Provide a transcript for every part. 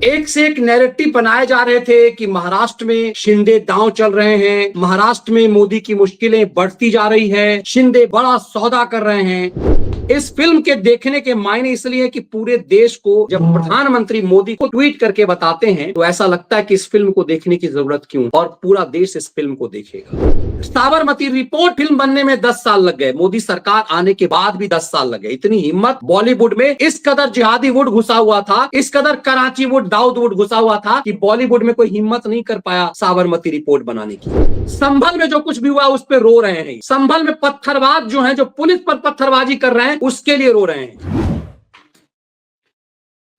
एक से एक नैरेटिव बनाए जा रहे थे कि महाराष्ट्र में शिंदे दांव चल रहे हैं, महाराष्ट्र में मोदी की मुश्किलें बढ़ती जा रही है, शिंदे बड़ा सौदा कर रहे हैं। इस फिल्म के देखने के मायने इसलिए कि पूरे देश को जब प्रधानमंत्री मोदी को ट्वीट करके बताते हैं तो ऐसा लगता है कि इस फिल्म को देखने की जरूरत क्यों, और पूरा देश इस फिल्म को देखेगा। साबरमती रिपोर्ट फिल्म बनने में 10 साल लग गए, मोदी सरकार आने के बाद भी 10 साल लग गए। इतनी हिम्मत बॉलीवुड में, इस कदर जिहादी वुड घुसा हुआ था, इस कदर कराची वुड, दाऊद वुड घुसा हुआ था कि बॉलीवुड में कोई हिम्मत नहीं कर पाया साबरमती रिपोर्ट बनाने की। संभल में जो कुछ भी हुआ उस पर रो रहे हैं, संभल में पत्थरबाज जो है, जो पुलिस पर पत्थरबाजी कर रहे हैं उसके लिए रो रहे हैं।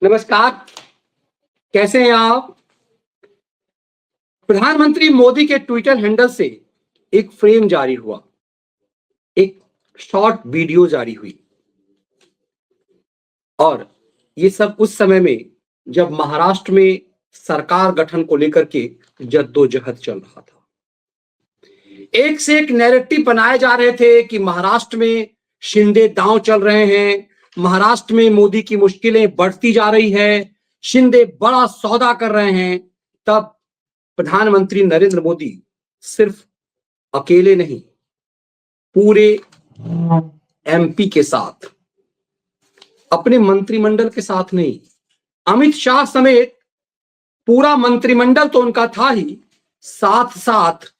नमस्कार, कैसे हैं आप? प्रधानमंत्री मोदी के ट्विटर हैंडल से एक फ्रेम जारी हुआ, एक शॉर्ट वीडियो जारी हुई, और ये सब उस समय में जब महाराष्ट्र में सरकार गठन को लेकर के जद्दोजहद चल रहा था। एक से एक नैरेटिव बनाए जा रहे थे कि महाराष्ट्र में शिंदे दांव चल रहे हैं, महाराष्ट्र में मोदी की मुश्किलें बढ़ती जा रही है, शिंदे बड़ा सौदा कर रहे हैं। तब प्रधानमंत्री नरेंद्र मोदी सिर्फ अकेले नहीं, पूरे एमपी के साथ, अपने मंत्रिमंडल के साथ नहीं, अमित शाह समेत पूरा मंत्रिमंडल तो उनका था ही, साथ साथ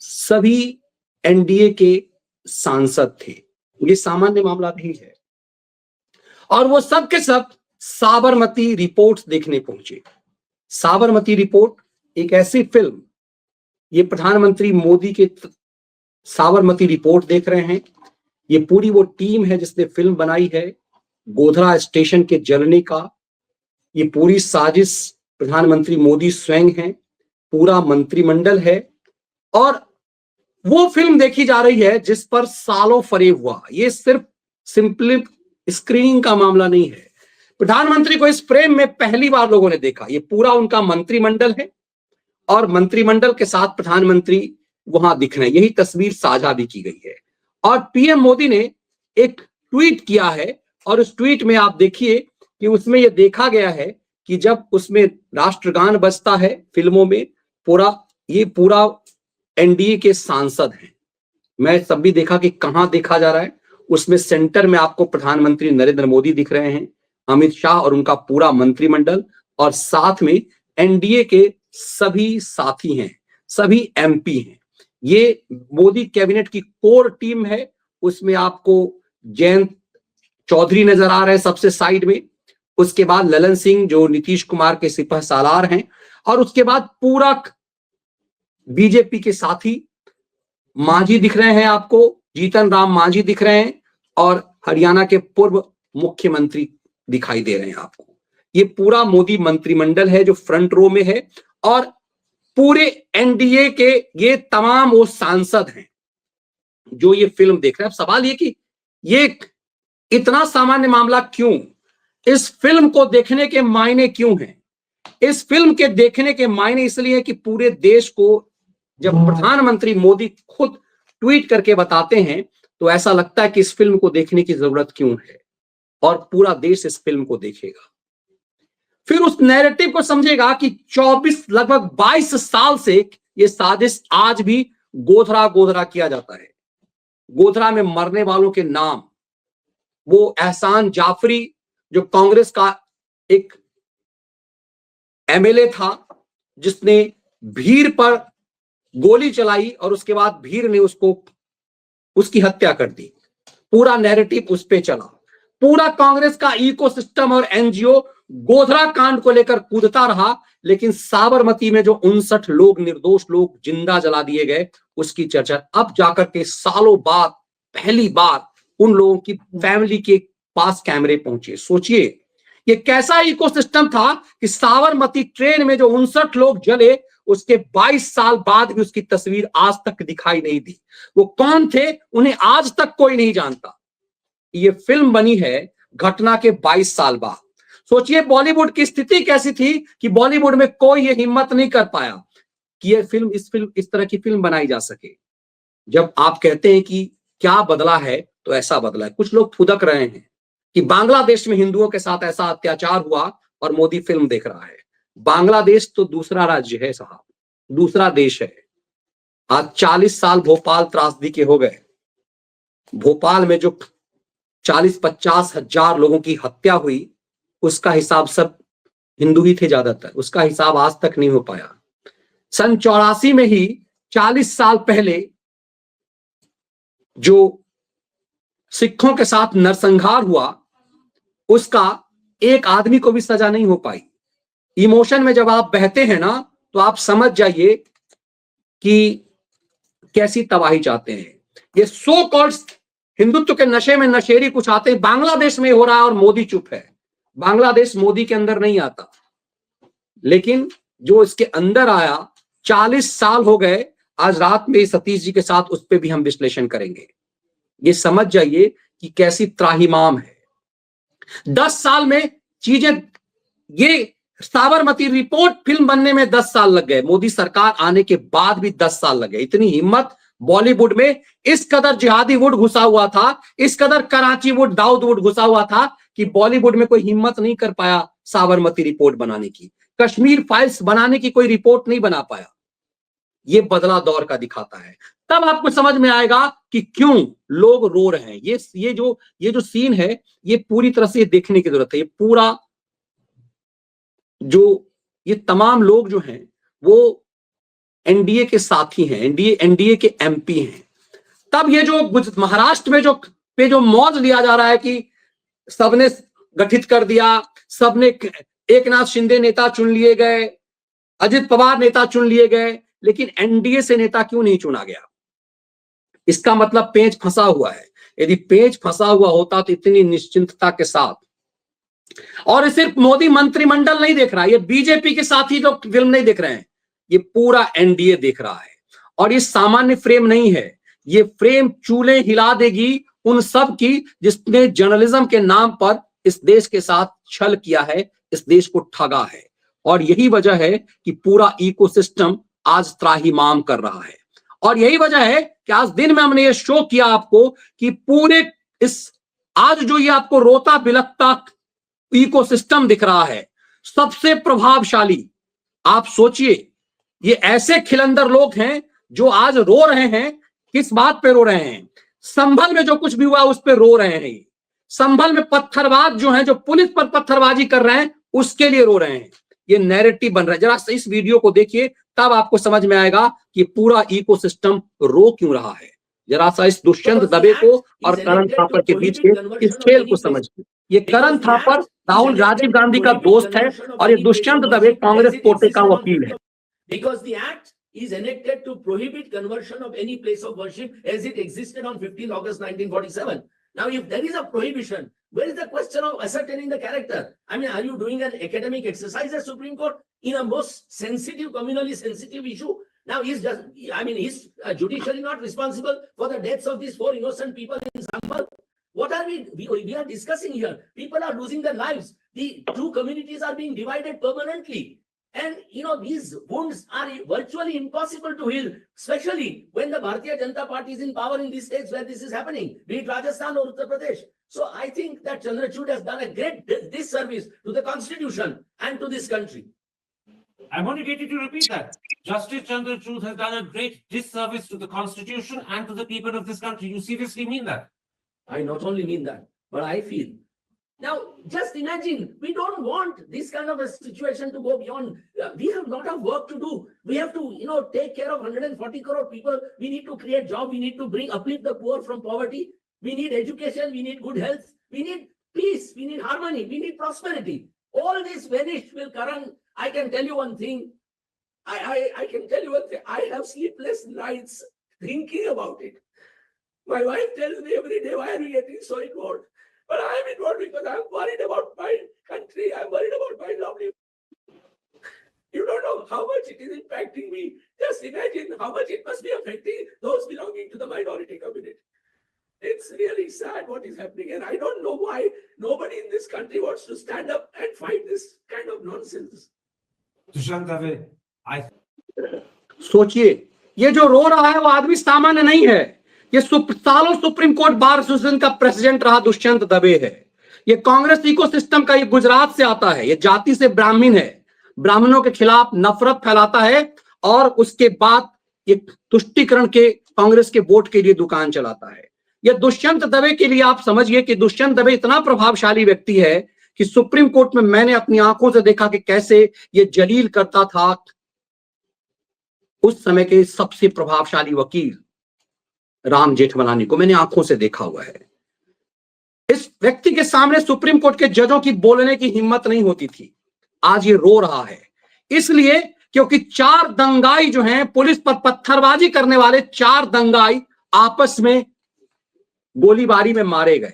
सभी एनडीए के सांसद थे। ये सामान्य मामला नहीं है, और वो सब के सब साबरमती रिपोर्ट्स देखने पहुंचे। साबरमती रिपोर्ट एक ऐसी फिल्म, ये प्रधानमंत्री मोदी के साबरमती रिपोर्ट देख रहे हैं। ये पूरी वो टीम है जिसने फिल्म बनाई है गोधरा स्टेशन के जलने का। ये पूरी साजिश प्रधानमंत्री मोदी स्वयं हैं, पूरा मंत्रिमंडल है, और वो फिल्म देखी जा रही है जिस पर सालों फरेब हुआ। ये सिर्फ सिंपली स्क्रीनिंग का मामला नहीं है। प्रधानमंत्री को इस फ्रेम में पहली बार लोगों ने देखा। ये पूरा उनका मंत्रिमंडल है, और मंत्रिमंडल के साथ प्रधानमंत्री वहां दिख रहे हैं। यही तस्वीर साझा भी की गई है, और पीएम मोदी ने एक ट्वीट किया है, और उस ट्वीट में आप देखिए कि उसमें यह देखा गया है कि जब उसमें राष्ट्रगान बजता है फिल्मों में, पूरा एनडीए के सांसद हैं। मैं तब भी देखा कि कहां देखा जा रहा है, उसमें सेंटर में आपको प्रधानमंत्री नरेंद्र मोदी दिख रहे हैं, अमित शाह और उनका पूरा मंत्रिमंडल, और साथ में एनडीए के सभी साथी हैं, सभी एमपी हैं। ये मोदी कैबिनेट की कोर टीम है। उसमें आपको जयंत चौधरी नजर आ रहे हैं सबसे साइड में, उसके बाद ललन सिंह जो नीतीश कुमार के सिपह सालार हैं, और उसके बाद पूरा बीजेपी के साथी मांझी दिख रहे हैं आपको, जीतन राम मांझी दिख रहे हैं, और हरियाणा के पूर्व मुख्यमंत्री दिखाई दे रहे हैं आपको। ये पूरा मोदी मंत्रिमंडल है जो फ्रंट रो में है, और पूरे एनडीए के ये तमाम वो सांसद हैं जो ये फिल्म देख रहे हैं। अब सवाल ये कि ये इतना सामान्य मामला क्यों, इस फिल्म को देखने के मायने क्यों हैं? इस फिल्म के देखने के मायने इसलिए कि पूरे देश को जब प्रधानमंत्री मोदी खुद ट्वीट करके बताते हैं तो ऐसा लगता है कि इस फिल्म को देखने की जरूरत क्यों है, और पूरा देश इस फिल्म को देखेगा। फिर उस नैरेटिव को समझेगा कि 24 लगभग 22 साल से ये साजिश आज भी गोधरा गोधरा किया जाता है। गोधरा में मरने वालों के नाम, वो एहसान जाफरी जो कांग्रेस का एक एमएलए था जिसने भीड़ पर गोली चलाई, और उसके बाद भीड़ ने उसकी हत्या कर दी। पूरा नैरेटिव उस पे चला। पूरा कांग्रेस का इकोसिस्टम और एनजीओ गोधरा कांड को लेकर कूदता रहा, लेकिन साबरमती में जो 59 लोग, निर्दोष लोग जिंदा जला दिए गए, उसकी चर्चा अब जाकर के सालों बाद पहली बार उन लोगों की फैमिली के पास कैमरे पहुंचे। सोचिए ये कैसा इकोसिस्टम था कि साबरमती ट्रेन में जो 59 लोग जले, उसके 22 साल बाद भी उसकी तस्वीर आज तक दिखाई नहीं दी। वो कौन थे उन्हें आज तक कोई नहीं जानता। ये फिल्म बनी है घटना के 22 साल बाद। सोचिए बॉलीवुड की स्थिति कैसी थी कि बॉलीवुड में कोई ये हिम्मत नहीं कर पाया कि ये फिल्म इस तरह की फिल्म बनाई जा सके। जब आप कहते हैं कि क्या बदला है, तो ऐसा बदला है। कुछ लोग फुदक रहे हैं कि बांग्लादेश में हिंदुओं के साथ ऐसा अत्याचार हुआ और मोदी फिल्म देख रहा है। बांग्लादेश तो दूसरा राज्य है साहब, दूसरा देश है। आज 40 साल भोपाल त्रासदी के हो गए। भोपाल में जो 40-50 हजार लोगों की हत्या हुई, उसका हिसाब सब हिंदू ही थे ज्यादातर, उसका हिसाब आज तक नहीं हो पाया। सन 84 में ही 40 साल पहले जो सिखों के साथ नरसंहार हुआ, उसका एक आदमी को भी सजा नहीं हो पाई। इमोशन में जब आप बहते हैं ना, तो आप समझ जाइए कि कैसी तबाही चाहते हैं। ये सो कॉल्ड हिंदुत्व के नशे में नशेरी कुछ आते हैं। बांग्लादेश में हो रहा है और मोदी चुप है। बांग्लादेश मोदी के अंदर नहीं आता, लेकिन जो इसके अंदर आया, 40 साल हो गए। आज रात में सतीश जी के साथ उस पर भी हम विश्लेषण करेंगे। ये समझ जाइए कि कैसी त्राहिमाम है। 10 साल में चीजें, ये साबरमती रिपोर्ट फिल्म बनने में 10 साल लग गए। मोदी सरकार आने के बाद भी 10 साल लगे। इतनी हिम्मत बॉलीवुड में, इस कदर जिहादी वुड घुसा हुआ था, इस कदर कराची वुड, दाऊद वुड घुसा हुआ था कि बॉलीवुड में कोई हिम्मत नहीं कर पाया साबरमती रिपोर्ट बनाने की। कश्मीर फाइल्स बनाने की कोई रिपोर्ट नहीं बना पाया। ये बदला दौर का दिखाता है। तब आपको समझ में आएगा कि क्यों लोग रो रहे हैं। ये जो सीन है, ये पूरी तरह से देखने की जरूरत है। ये पूरा ये तमाम लोग जो हैं वो एनडीए के साथी हैं, एनडीए के एमपी हैं। तब ये जो महाराष्ट्र में जो मौज लिया जा रहा है कि सबने गठित कर दिया, सबने एकनाथ शिंदे नेता चुन लिए गए, अजित पवार नेता चुन लिए गए, लेकिन एनडीए से नेता क्यों नहीं चुना गया? इसका मतलब पेंच फंसा हुआ है। यदि पेंच फंसा हुआ होता तो इतनी निश्चिंतता के साथ, और सिर्फ मोदी मंत्रिमंडल नहीं देख रहा, ये बीजेपी के साथ ही जो फिल्म नहीं देख रहे हैं, ये पूरा एनडीए देख रहा है। और ये सामान्य फ्रेम नहीं है, ये फ्रेम चूल्हे हिला देगी उन सब की जिसने जर्नलिज्म के नाम पर इस देश के साथ छल किया है, इस देश को ठगा है। और यही वजह है कि पूरा इकोसिस्टम आज त्राहिमाम कर रहा है। और यही वजह है कि आज दिन में हमने ये शो किया आपको कि पूरे आज जो ये आपको रोता बिलखता इकोसिस्टम दिख रहा है, सबसे प्रभावशाली, आप सोचिए, ये ऐसे खिलंदर लोग हैं जो आज रो रहे हैं। किस बात पे रो रहे हैं? संभल में जो कुछ भी हुआ उस पे रो रहे हैं। संभल में पत्थरबाज जो हैं, जो पुलिस पर पत्थरबाजी कर रहे हैं, उसके लिए रो रहे हैं। ये नैरेटिव बन रहा है। जरा इस वीडियो को देखिए, तब आपको समझ में आएगा कि पूरा इकोसिस्टम रो क्यों रहा है। जरा सा इस दुष्यंत दबे को और करण थापर के बीच के इस खेल को समझिए। ये करण थापर राजीव गांधी का दोस्त है और ये दुष्यंत दबे कांग्रेस कोटे का वकील है। Because the act is enacted to prohibit conversion of any place of worship as it existed on 15 August 1947. Now, if there is a prohibition, where is the question of ascertaining the character? I mean, are you doing an academic exercise at Supreme Court in a most sensitive, communally sensitive issue? Now, is judiciary not responsible for the deaths of these 4 innocent people in Sambal? What are we are discussing here? People are losing their lives. The two communities are being divided permanently. And these wounds are virtually impossible to heal, especially when the Bharatiya Janata Party is in power in these states where this is happening, be it Rajasthan or Uttar Pradesh. So I think that Chandrachud has done a great disservice to the constitution and to this country. I want to get you to repeat that. Justice Chandrachud has done a great disservice to the constitution and to the people of this country. You seriously mean that? I not only mean that, but I feel. Now, just imagine, we don't want this kind of a situation to go beyond. We have a lot of work to do. We have to, take care of 140 crore people. We need to create jobs. We need to uplift the poor from poverty. We need education. We need good health. We need peace. We need harmony. We need prosperity. All this vanished will, Karan. I can tell you one thing. I can tell you one thing. I have sleepless nights thinking about it. My wife tells me every day, why are we getting so involved? But I am involved because I am worried about my country. I am worried about my lovely. You don't know how much it is impacting me. Just imagine how much it must be affecting those belonging to the minority community. It's really sad what is happening. And I don't know why nobody in this country wants to stand up and fight this kind of nonsense. सोचिए, ये जो रो रहा है वो आदमी सामान्य नहीं है। ये सालों सुप्रीम कोर्ट बार एसोसिएशन का प्रेसिडेंट रहा दुष्यंत दबे है। ये कांग्रेस इकोसिस्टम का, ये गुजरात से आता है, ये जाति से ब्राह्मण है, ब्राह्मणों के खिलाफ नफरत फैलाता है और उसके बाद ये तुष्टीकरण के कांग्रेस के वोट के लिए दुकान चलाता है। ये दुष्यंत दवे के लिए आप समझिए कि दुष्यंत दवे इतना प्रभावशाली व्यक्ति है कि सुप्रीम कोर्ट में मैंने अपनी आंखों से देखा कि कैसे ये जलील करता था उस समय के सबसे प्रभावशाली वकील राम जेठमलानी को, मैंने आंखों से देखा हुआ है। इस व्यक्ति के सामने सुप्रीम कोर्ट के जजों की बोलने की हिम्मत नहीं होती थी। आज ये रो रहा है इसलिए क्योंकि 4 दंगाई जो हैं, पुलिस पर पत्थरबाजी करने वाले 4 दंगाई आपस में गोलीबारी में मारे गए।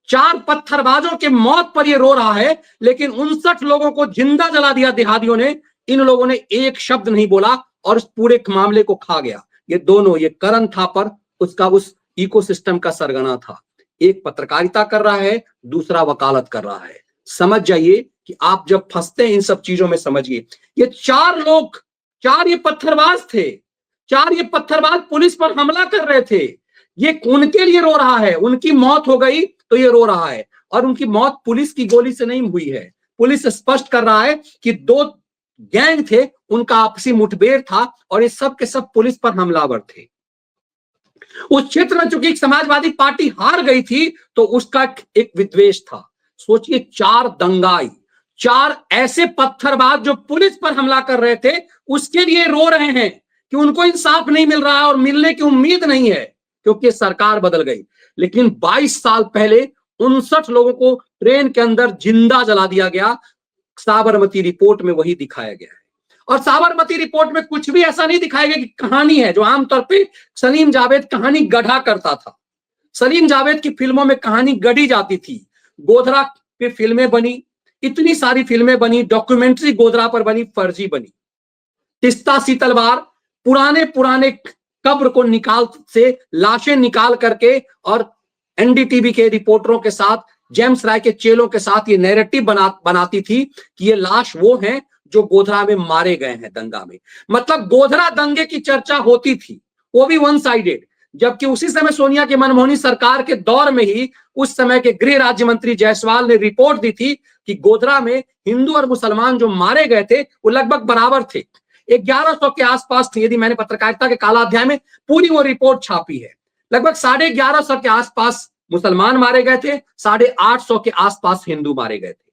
4 पत्थरबाजों के मौत पर ये रो रहा है, लेकिन 59 लोगों को जिंदा जला दिया देहादियों ने। इन लोगों ने एक शब्द नहीं बोला और इस पूरे मामले को खा गया। ये दोनों, ये करण थापर उसका उस इकोसिस्टम का सरगना था। एक पत्रकारिता कर रहा है, दूसरा वकालत कर रहा है। समझ जाइए कि आप जब फंसते हैं इन सब चीजों में, समझिए ये 4 लोग, 4 ये पत्थरबाज थे, 4 ये पत्थरबाज पुलिस पर हमला कर रहे थे। ये उनके लिए रो रहा है, उनकी मौत हो गई तो ये रो रहा है, और उनकी मौत पुलिस की गोली से नहीं हुई है। पुलिस स्पष्ट कर रहा है कि 2 गैंग थे, उनका आपसी मुठभेड़ था और ये सब के सब पुलिस पर हमलावर थे। उस क्षेत्र में चूंकि समाजवादी पार्टी हार गई थी तो उसका एक विद्वेष था। सोचिए 4 दंगाई, 4 ऐसे पत्थरबाज जो पुलिस पर हमला कर रहे थे, उसके लिए रो रहे हैं कि उनको इंसाफ नहीं मिल रहा है और मिलने की उम्मीद नहीं है क्योंकि सरकार बदल गई। लेकिन 22 साल पहले 59 लोगों को ट्रेन के अंदर जिंदा जला दिया गया। साबरमती रिपोर्ट में वही दिखाया गया है। और साबरमती रिपोर्ट में कुछ भी ऐसा नहीं दिखाया गया कि कहानी है, जो आमतौर पे सलीम जावेद कहानी गढ़ा करता था। सलीम जावेद की फिल्मों में कहानी गढ़ी जाती थी। गोधरा पे फिल्में बनी, इतनी सारी फिल्में बनी, डॉक्यूमेंट्री गोधरा पर बनी, फर्जी बनी। तिस्ता सी तलवार, पुराने कब्र को निकाल से लाशें निकाल करके और एनडीटीवी के रिपोर्टरों के साथ, जेम्स राय के चेलों के साथ ये नैरेटिव बनाती थी कि ये लाश वो हैं जो गोधरा में मारे गए हैं दंगा में। मतलब गोधरा दंगे की चर्चा होती थी, वो भी वन साइडेड। जबकि उसी समय सोनिया की मनमोहनी सरकार के दौर में ही उस समय के गृह राज्य मंत्री जायसवाल ने रिपोर्ट दी थी कि गोधरा में हिंदू और मुसलमान जो मारे गए थे वो लगभग बराबर थे। 1100 के आसपास थे। यदि मैंने पत्रकारिता के काला अध्याय में पूरी वो रिपोर्ट छापी है। लगभग 1150 के आसपास मुसलमान मारे गए थे, 850 के आसपास हिंदू मारे गए थे।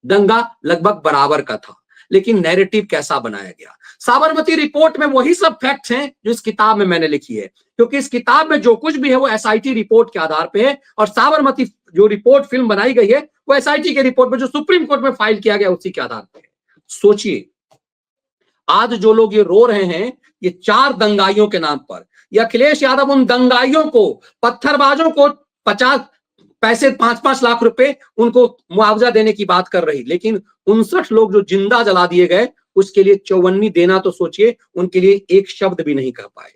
दंगा लगभग बराबर का था, लेकिन नैरेटिव कैसा बनाया गया। साबरमती रिपोर्ट में वही सब फैक्ट्स हैं जो इस किताब में मैंने लिखी है, क्योंकि इस किताब में जो कुछ भी है वो एसआईटी रिपोर्ट के आधार पे है, और साबरमती जो रिपोर्ट फिल्म बनाई गई है वो एसआईटी के रिपोर्ट में जो सुप्रीम कोर्ट में फाइल किया गया उसी के आधार पे है। सोचिए आज जो लोग ये रो रहे हैं ये 4 दंगाइयों के नाम पर, ये अखिलेश यादव उन दंगाइयों को, पत्थरबाजों को 50 पैसे 5-5 लाख रुपए उनको मुआवजा देने की बात कर रही, लेकिन 59 लोग जो जिंदा जला दिए गए उसके लिए 54 देना, तो सोचिए उनके लिए एक शब्द भी नहीं कह पाए।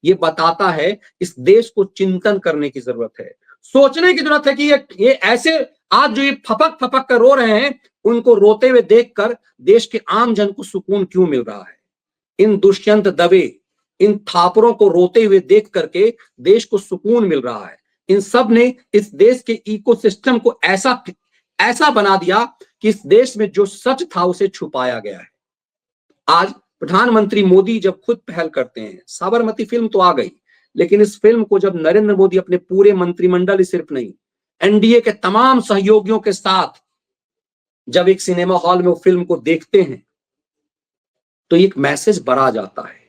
ये बताता है इस देश को चिंतन करने की जरूरत है, सोचने की जरूरत है कि ये ऐसे आज जो ये फपक फपक कर रो रहे हैं उनको रोते हुए देखकर देश के आम जन को सुकून क्यों मिल रहा है। इन दुष्यंत दवे, इन थापरों को रोते हुए देख करके देश को सुकून मिल रहा है। इन सब ने इस देश के इकोसिस्टम को ऐसा बना दिया कि इस देश में जो सच था उसे छुपाया गया है। आज प्रधानमंत्री मोदी जब खुद पहल करते हैं, साबरमती फिल्म तो आ गई, लेकिन इस फिल्म को जब नरेंद्र मोदी अपने पूरे मंत्रिमंडल ही सिर्फ नहीं, एनडीए के तमाम सहयोगियों के साथ जब एक सिनेमा हॉल में वो फिल्म को देखते हैं तो एक मैसेज बड़ा जाता है।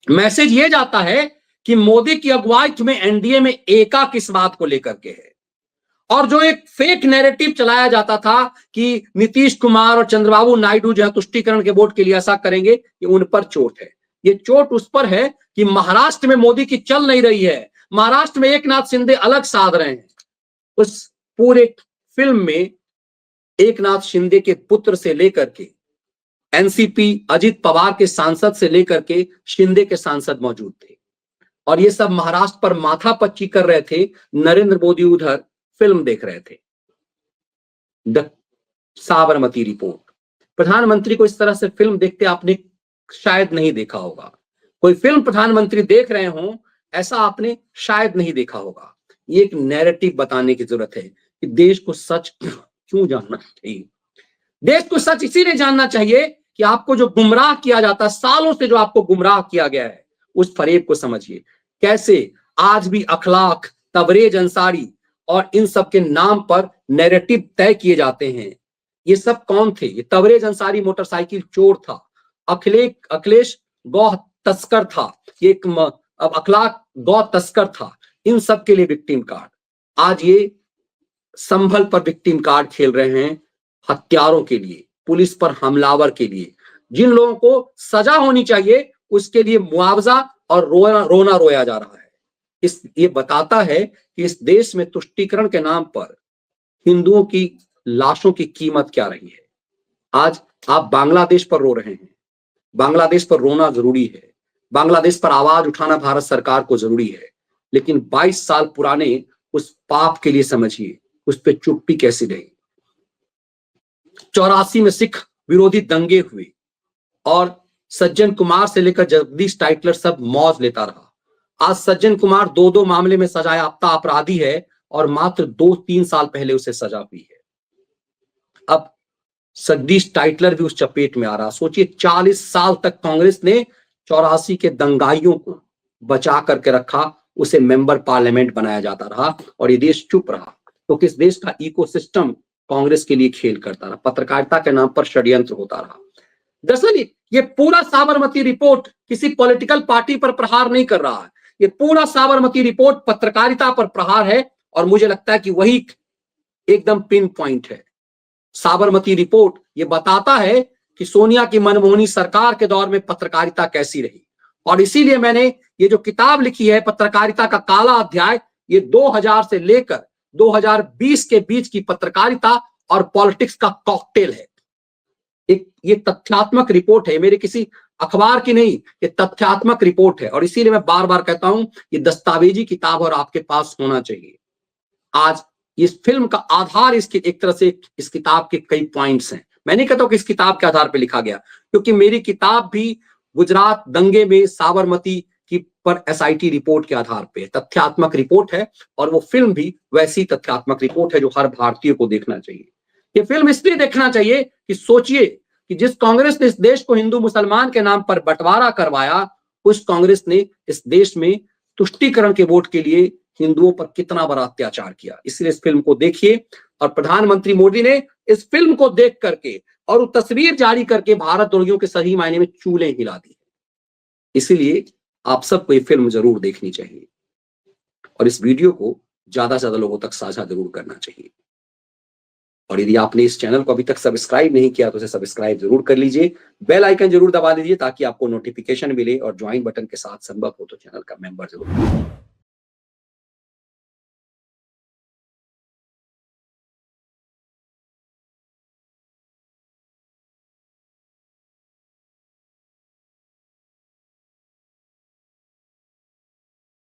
मैसेज ये जाता है कि मोदी की अगुवाई में एनडीए में एका किस बात को लेकर के है। और जो एक फेक नैरेटिव चलाया जाता था कि नीतीश कुमार और चंद्रबाबू नायडू जो है तुष्टीकरण के वोट के लिए ऐसा करेंगे, ये उन पर चोट है। ये चोट उस पर है कि महाराष्ट्र में मोदी की चल नहीं रही है, महाराष्ट्र में एकनाथ शिंदे अलग साध रहे हैं। उस पूरे फिल्म में एकनाथ शिंदे के पुत्र से लेकर के एनसीपी अजित पवार के सांसद से लेकर के शिंदे के सांसद मौजूद थे, और ये सब महाराष्ट्र पर माथापच्ची कर रहे थे। नरेंद्र मोदी उधर फिल्म देख रहे थे, द साबरमती रिपोर्ट। प्रधानमंत्री को इस तरह से फिल्म देखते आपने शायद नहीं देखा होगा। कोई फिल्म प्रधानमंत्री देख रहे हो ऐसा आपने शायद नहीं देखा होगा। ये एक नैरेटिव बताने की जरूरत है कि देश को सच क्यों जानना चाहिए। देश को सच इसीलिए जानना चाहिए कि आपको जो गुमराह किया जाता है, सालों से जो आपको गुमराह किया गया है, उस फरेब को समझिए। कैसे आज भी अखलाक, तबरेज अंसारी और इन सब के नाम पर नैरेटिव तय किए जाते हैं। ये सब कौन थे? ये तबरेज अंसारी मोटरसाइकिल चोर था, अखिलेश गौ तस्कर था, ये अब अखलाक गौ तस्कर था। इन सब के लिए विक्टिम कार्ड, आज ये संभल पर विक्टिम कार्ड खेल रहे हैं, हत्यारों के लिए, पुलिस पर हमलावर के लिए। जिन लोगों को सजा होनी चाहिए उसके लिए मुआवजा और रोना रोया जा रहा है। ये बताता है कि इस देश में तुष्टीकरण के नाम पर हिंदुओं की लाशों की कीमत क्या रही है। आज आप बांग्लादेश पर रो रहे हैं, बांग्लादेश पर रोना जरूरी है, बांग्लादेश पर आवाज उठाना भारत सरकार को जरूरी है, लेकिन 22 साल पुराने उस पाप के लिए समझिए उस पर चुप्पी कैसी रही। 84 में सिख विरोधी दंगे हुए और सज्जन कुमार से लेकर जगदीश टाइटलर सब मौज लेता रहा। आज सज्जन कुमार 2 मामले में सजायाफ्ता अपराधी है और मात्र 2-3 साल पहले उसे सजा हुई है। अब जगदीश टाइटलर भी उस चपेट में आ रहा। सोचिए 40 साल तक कांग्रेस ने 84 के दंगाइयों को बचा करके रखा, उसे मेंबर पार्लियामेंट बनाया जाता रहा और ये देश चुप रहा क्योंकि इस देश का इकोसिस्टम कांग्रेस के लिए खेल करता रहा, पत्रकारिता के नाम पर षड्यंत्र होता रहा। दरअसल ये पूरा साबरमती रिपोर्ट किसी पॉलिटिकल पार्टी पर प्रहार नहीं कर रहा है, ये पूरा साबरमती रिपोर्ट पत्रकारिता पर प्रहार है और मुझे लगता है कि वही एकदम पिन पॉइंट है। साबरमती रिपोर्ट ये बताता है कि सोनिया की मनमोहनी सरकार के दौर में पत्रकारिता कैसी रही और इसीलिए मैंने ये जो किताब लिखी है पत्रकारिता का काला अध्याय, ये 2000 से लेकर 2020 के बीच की पत्रकारिता और पॉलिटिक्स का कॉकटेल है। ये तथ्यात्मक रिपोर्ट है, मेरे किसी अखबार की नहीं, ये तथ्यात्मक रिपोर्ट है और इसीलिए मैं बार बार कहता हूं ये दस्तावेजी किताब और आपके पास होना चाहिए। आज इस फिल्म का आधार इसके एक तरह से इस किताब के कई पॉइंट्स हैं। मैं नहीं कहता हूं कि इस किताब के आधार पर लिखा गया, क्योंकि मेरी किताब भी गुजरात दंगे में साबरमती की पर एसआईटी रिपोर्ट के आधार पे तथ्यात्मक रिपोर्ट है और वो फिल्म भी वैसी तथ्यात्मक रिपोर्ट है जो हर भारतीय को देखना चाहिए। ये फिल्म इसलिए देखना चाहिए कि सोचिए कि जिस कांग्रेस ने इस देश को हिंदू मुसलमान के नाम पर बंटवारा करवाया, उस कांग्रेस ने इस देश में तुष्टीकरण के वोट के लिए हिंदुओं पर कितना बड़ा अत्याचार किया। इसलिए इस फिल्म को देखिए और प्रधानमंत्री मोदी ने इस फिल्म को देख करके और तस्वीर जारी करके भारत द्रोहियों के सही मायने में चूल्हे हिला दी। इसीलिए आप सबको ये फिल्म जरूर देखनी चाहिए और इस वीडियो को ज्यादा से ज्यादा लोगों तक साझा जरूर करना चाहिए। और यदि आपने इस चैनल को अभी तक सब्सक्राइब नहीं किया तो इसे सब्सक्राइब जरूर कर लीजिए, बेल आइकन जरूर दबा दीजिए ताकि आपको नोटिफिकेशन मिले और ज्वाइन बटन के साथ संभव हो तो चैनल का मेंबर जरूर